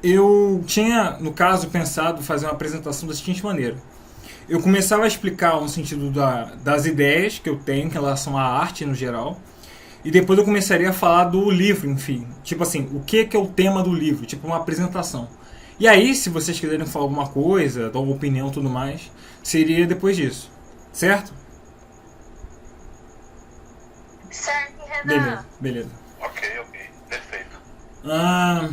eu tinha, no caso, pensado fazer uma apresentação da seguinte maneira. Eu começava a explicar no sentido das ideias que eu tenho em relação à arte no geral, e depois eu começaria a falar do livro, enfim. Tipo assim, o que é o tema do livro, tipo uma apresentação. E aí, se vocês quiserem falar alguma coisa, dar uma opinião e tudo mais, seria depois disso. Certo? Certo, Beleza, Renan. beleza. Ok, ok, perfeito. Ah,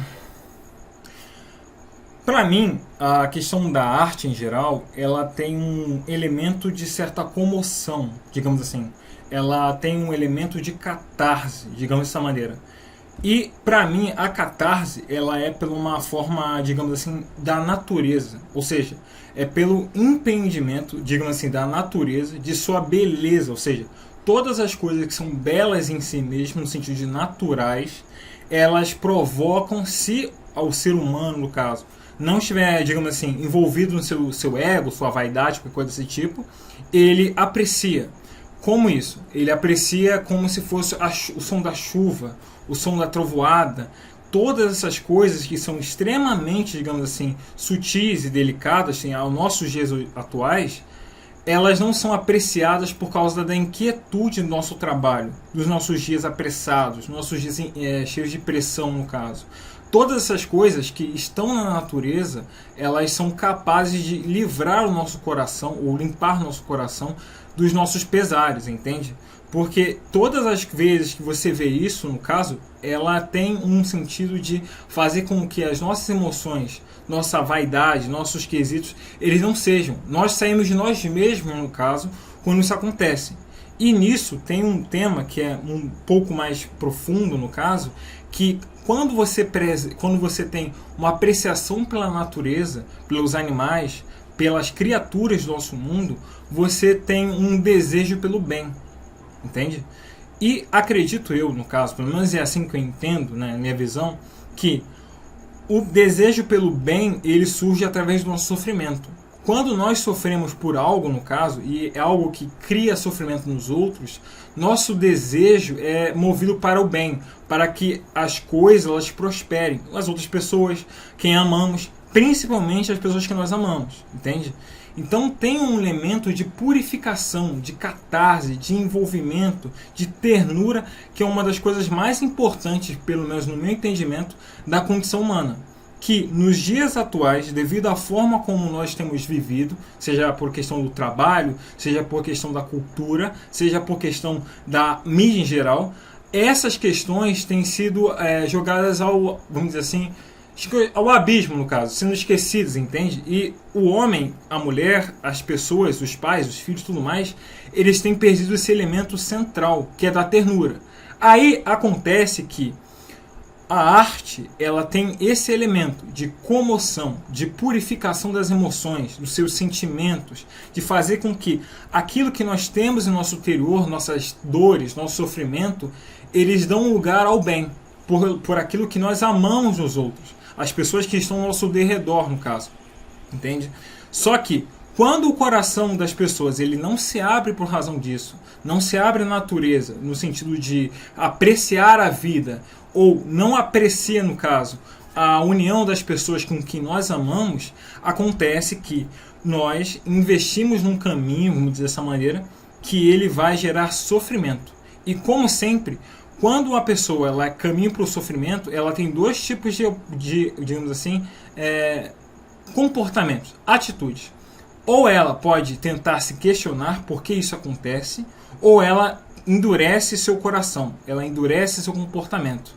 Para mim, a questão da arte em geral, ela tem um elemento de certa comoção, digamos assim. Ela tem um elemento de catarse, digamos dessa maneira. E para mim, a catarse, ela é por uma forma, digamos assim, da natureza, ou seja, é pelo empreendimento, digamos assim, da natureza, de sua beleza, ou seja, todas as coisas que são belas em si mesmo, no sentido de naturais, elas provocam, se ao ser humano, no caso, não estiver, digamos assim, envolvido no seu ego, sua vaidade, qualquer coisa desse tipo, ele aprecia. Como isso? Ele aprecia como se fosse o som da chuva, o som da trovoada, todas essas coisas que são extremamente, digamos assim, sutis e delicadas assim, aos nossos dias atuais, elas não são apreciadas por causa da inquietude do nosso trabalho, dos nossos dias apressados, nossos dias cheios de pressão, no caso. Todas essas coisas que estão na natureza, elas são capazes de livrar o nosso coração, ou limpar o nosso coração, dos nossos pesares, entende? Porque todas as vezes que você vê isso, no caso, ela tem um sentido de fazer com que as nossas emoções, nossa vaidade, nossos quesitos, eles não sejam. Nós saímos de nós mesmos, no caso, quando isso acontece. E nisso tem um tema que é um pouco mais profundo, no caso, que quando você tem uma apreciação pela natureza, pelos animais, pelas criaturas do nosso mundo, você tem um desejo pelo bem, entende? E acredito eu, no caso, pelo menos é assim que eu entendo, né, minha visão, que o desejo pelo bem, ele surge através do nosso sofrimento. Quando nós sofremos por algo, no caso, e é algo que cria sofrimento nos outros, nosso desejo é movido para o bem, para que as coisas elas prosperem, as outras pessoas, quem amamos, principalmente as pessoas que nós amamos, entende? Então tem um elemento de purificação, de catarse, de envolvimento, de ternura, que é uma das coisas mais importantes, pelo menos no meu entendimento, da condição humana. Que nos dias atuais, devido à forma como nós temos vivido, seja por questão do trabalho, seja por questão da cultura, seja por questão da mídia em geral, essas questões têm sido jogadas ao, vamos dizer assim, ao abismo, no caso, sendo esquecidos, entende? E o homem, a mulher, as pessoas, os pais, os filhos, tudo mais, eles têm perdido esse elemento central, que é da ternura. Aí acontece que a arte, ela tem esse elemento de comoção, de purificação das emoções, dos seus sentimentos, de fazer com que aquilo que nós temos em nosso interior, nossas dores, nosso sofrimento, eles dão lugar ao bem, por aquilo que nós amamos nos outros, as pessoas que estão ao nosso derredor, no caso, entende? Só que quando o coração das pessoas ele não se abre por razão disso, não se abre à natureza, no sentido de apreciar a vida, ou não aprecia, no caso, a união das pessoas com quem nós amamos, acontece que nós investimos num caminho, vamos dizer dessa maneira, que ele vai gerar sofrimento. E como sempre, quando uma pessoa ela caminha para o sofrimento, ela tem dois tipos de digamos assim, comportamentos, atitudes. Ou ela pode tentar se questionar por que isso acontece, ou ela endurece seu coração, ela endurece seu comportamento.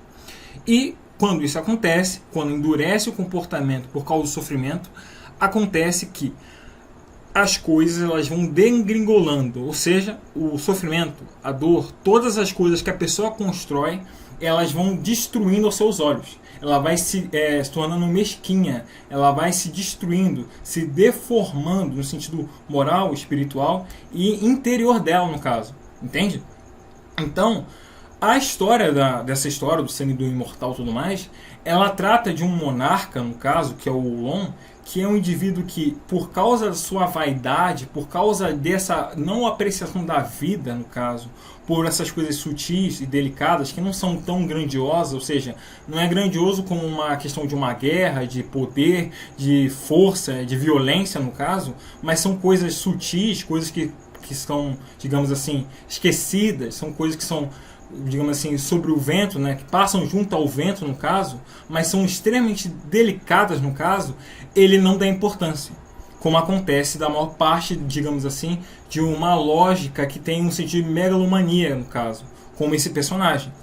E quando isso acontece, quando endurece o comportamento por causa do sofrimento, acontece que as coisas elas vão degringolando, ou seja, o sofrimento, a dor, todas as coisas que a pessoa constrói, elas vão destruindo aos seus olhos. Ela vai se tornando mesquinha, ela vai se destruindo, se deformando no sentido moral, espiritual e interior dela, no caso. Entende? Então, A história dessa história do Semideus imortal e tudo mais, ela trata de um monarca, no caso, que é o Ulon, que é um indivíduo que, por causa da sua vaidade, por causa dessa não apreciação da vida, no caso, por essas coisas sutis e delicadas, que não são tão grandiosas, ou seja, não é grandioso como uma questão de uma guerra, de poder, de força, de violência, no caso, mas são coisas sutis, coisas que são, digamos assim, esquecidas, são coisas que são, digamos assim, sobre o vento, né, que passam junto ao vento, no caso, mas são extremamente delicadas, no caso, ele não dá importância, como acontece da maior parte, digamos assim, de uma lógica que tem um sentido de megalomania, no caso, como esse personagem.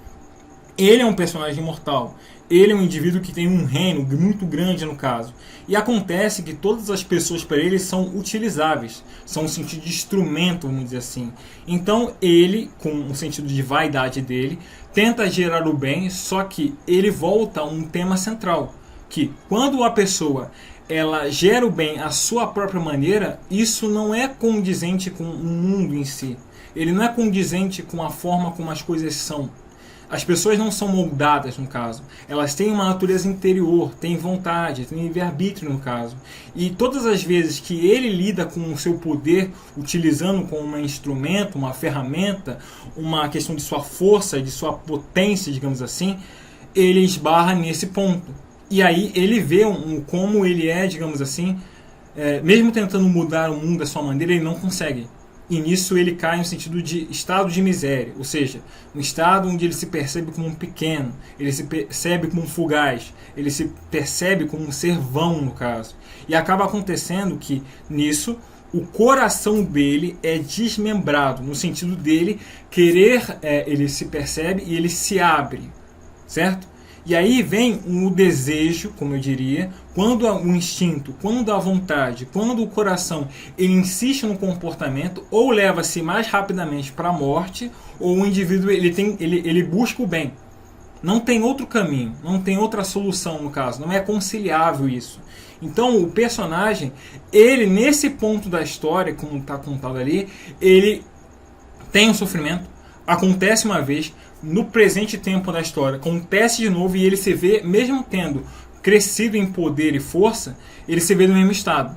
Ele é um personagem imortal. Ele é um indivíduo que tem um reino muito grande, no caso. E acontece que todas as pessoas para ele são utilizáveis. São um sentido de instrumento, vamos dizer assim. Então ele, com o sentido de vaidade dele, tenta gerar o bem, só que ele volta a um tema central. Que quando a pessoa ela gera o bem à sua própria maneira, isso não é condizente com o mundo em si. Ele não é condizente com a forma como as coisas são. As pessoas não são moldadas, no caso. Elas têm uma natureza interior, têm vontade, têm livre-arbítrio, no caso. E todas as vezes que ele lida com o seu poder, utilizando como um instrumento, uma ferramenta, uma questão de sua força, de sua potência, digamos assim, ele esbarra nesse ponto. E aí ele vê como ele é, digamos assim, mesmo tentando mudar o mundo da sua maneira, ele não consegue. E nisso ele cai no sentido de estado de miséria, ou seja, um estado onde ele se percebe como um pequeno, ele se percebe como um fugaz, ele se percebe como um ser vão, no caso. E acaba acontecendo que nisso o coração dele é desmembrado, no sentido dele querer, ele se percebe e ele se abre, certo? E aí vem o desejo, como eu diria, quando o instinto, quando a vontade, quando o coração ele insiste no comportamento, ou leva-se mais rapidamente para a morte, ou o indivíduo ele busca o bem. Não tem outro caminho, não tem outra solução no caso, não é conciliável isso. Então o personagem, ele nesse ponto da história, como está contado ali, ele tem um sofrimento, acontece uma vez, no presente tempo da história acontece de novo e ele se vê, mesmo tendo crescido em poder e força, ele se vê no mesmo estado.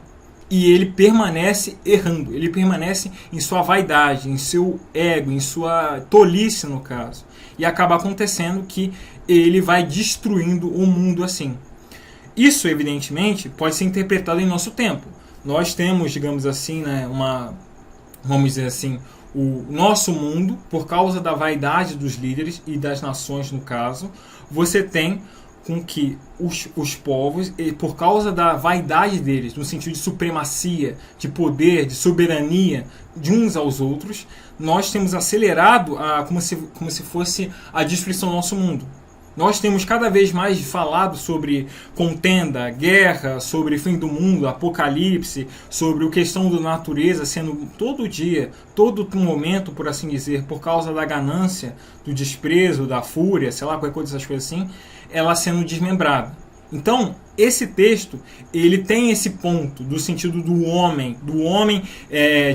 E ele permanece errando, ele permanece em sua vaidade, em seu ego, em sua tolice, no caso. E acaba acontecendo que ele vai destruindo o mundo assim. Isso, evidentemente, pode ser interpretado em nosso tempo. Nós temos, digamos assim, né, vamos dizer assim, o nosso mundo, por causa da vaidade dos líderes e das nações, no caso, você tem com que os povos, por causa da vaidade deles, no sentido de supremacia, de poder, de soberania de uns aos outros, nós temos acelerado como se fosse a destruição do nosso mundo. Nós temos cada vez mais falado sobre contenda, guerra, sobre fim do mundo, apocalipse, sobre a questão da natureza sendo todo dia, todo momento, por assim dizer, por causa da ganância, do desprezo, da fúria, sei lá, qualquer coisa dessas coisas assim, ela sendo desmembrada. Então, esse texto, ele tem esse ponto do sentido do homem,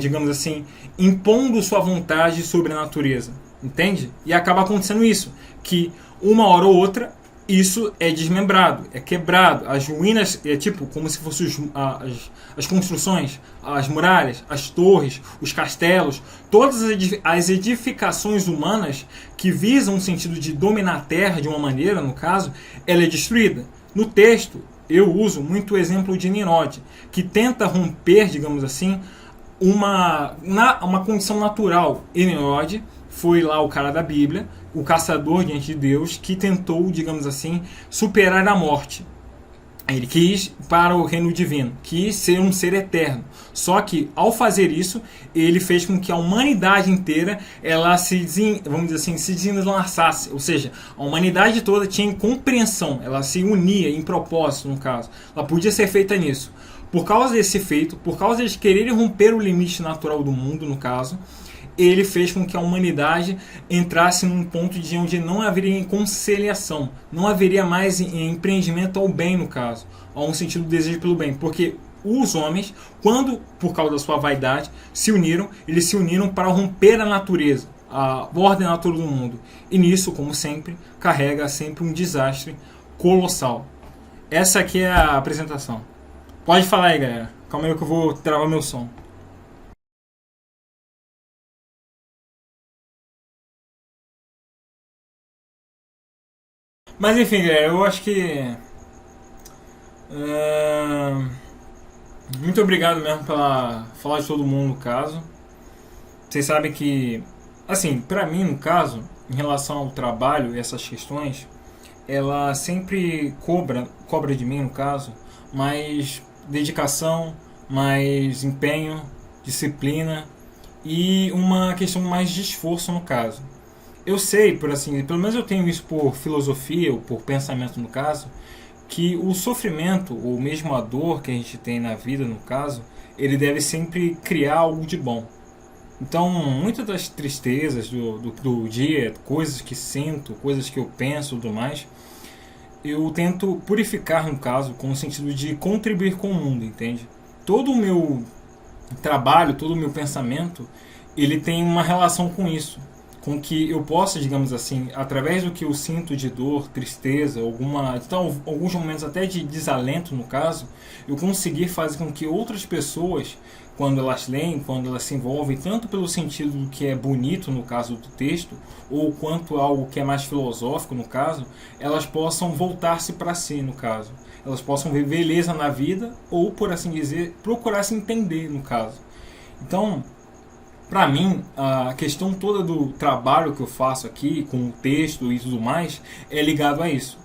digamos assim, impondo sua vontade sobre a natureza, entende? E acaba acontecendo isso, que uma hora ou outra, isso é desmembrado, é quebrado. As ruínas, é tipo como se fossem as construções, as muralhas, as torres, os castelos, todas as edificações humanas que visam o sentido de dominar a terra de uma maneira, no caso, ela é destruída. No texto, eu uso muito o exemplo de Nimrod, que tenta romper, digamos assim, uma condição natural. E Nimrod foi lá o cara da Bíblia, o caçador diante de Deus, que tentou, digamos assim, superar a morte. Ele quis para o reino divino, quis ser um ser eterno. Só que, ao fazer isso, ele fez com que a humanidade inteira ela vamos dizer assim, se desenlaçasse. Ou seja, a humanidade toda tinha compreensão, ela se unia em propósito, no caso. Ela podia ser feita nisso. Por causa desse feito, por causa de quererem romper o limite natural do mundo, no caso, ele fez com que a humanidade entrasse num ponto de onde não haveria conciliação, não haveria mais empreendimento ao bem, no caso, a um sentido de desejo pelo bem, porque os homens, quando, por causa da sua vaidade, se uniram, eles se uniram para romper a natureza a ordenar todo mundo. E nisso, como sempre, carrega sempre um desastre colossal. Essa aqui é a apresentação. Pode falar aí, galera. Calma aí que eu vou travar meu som. Mas enfim, galera, eu acho que... muito obrigado mesmo pela falar de todo mundo no caso. Vocês sabem que, assim, pra mim no caso, em relação ao trabalho e essas questões, ela sempre cobra de mim no caso, mais dedicação, mais empenho, disciplina e uma questão mais de esforço no caso. Eu sei, por assim, pelo menos eu tenho isso por filosofia ou por pensamento no caso, que o sofrimento ou mesmo a dor que a gente tem na vida no caso, ele deve sempre criar algo de bom. Então, muitas das tristezas do dia, coisas que sinto, coisas que eu penso e tudo mais, eu tento purificar no caso, com o sentido de contribuir com o mundo, entende? Todo o meu trabalho, todo o meu pensamento, ele tem uma relação com isso, com que eu possa, digamos assim, através do que eu sinto de dor, tristeza, então, alguns momentos até de desalento no caso, eu conseguir fazer com que outras pessoas, quando elas leem, quando elas se envolvem, tanto pelo sentido do que é bonito no caso do texto, ou quanto algo que é mais filosófico no caso, elas possam voltar-se para si no caso. Elas possam ver beleza na vida, ou, por assim dizer, procurar se entender no caso. Então, para mim, a questão toda do trabalho que eu faço aqui, com o texto e tudo mais, é ligado a isso.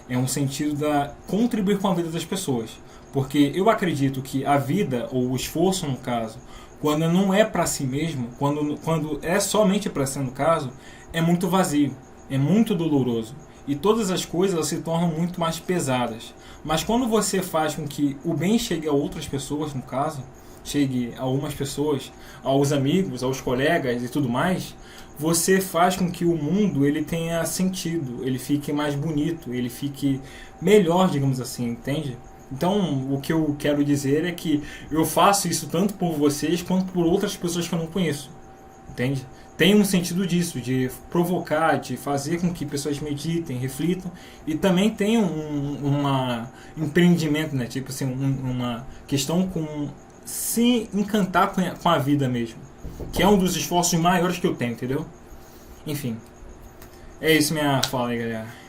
É um sentido da contribuir com a vida das pessoas. Porque eu acredito que a vida, ou o esforço no caso, quando não é para si mesmo, quando é somente para si no caso, é muito vazio, é muito doloroso. E todas as coisas elas se tornam muito mais pesadas. Mas quando você faz com que o bem chegue a outras pessoas, no caso, chegue a algumas pessoas, aos amigos, aos colegas e tudo mais, você faz com que o mundo ele tenha sentido, ele fique mais bonito, ele fique melhor, digamos assim, entende? Então, o que eu quero dizer é que eu faço isso tanto por vocês quanto por outras pessoas que eu não conheço, entende? Tem um sentido disso, de provocar, de fazer com que pessoas meditem, reflitam, e também tem uma empreendimento, né? Tipo assim, uma questão com se encantar com a vida mesmo, que é um dos esforços maiores que eu tenho, entendeu? Enfim, é isso minha fala aí, galera.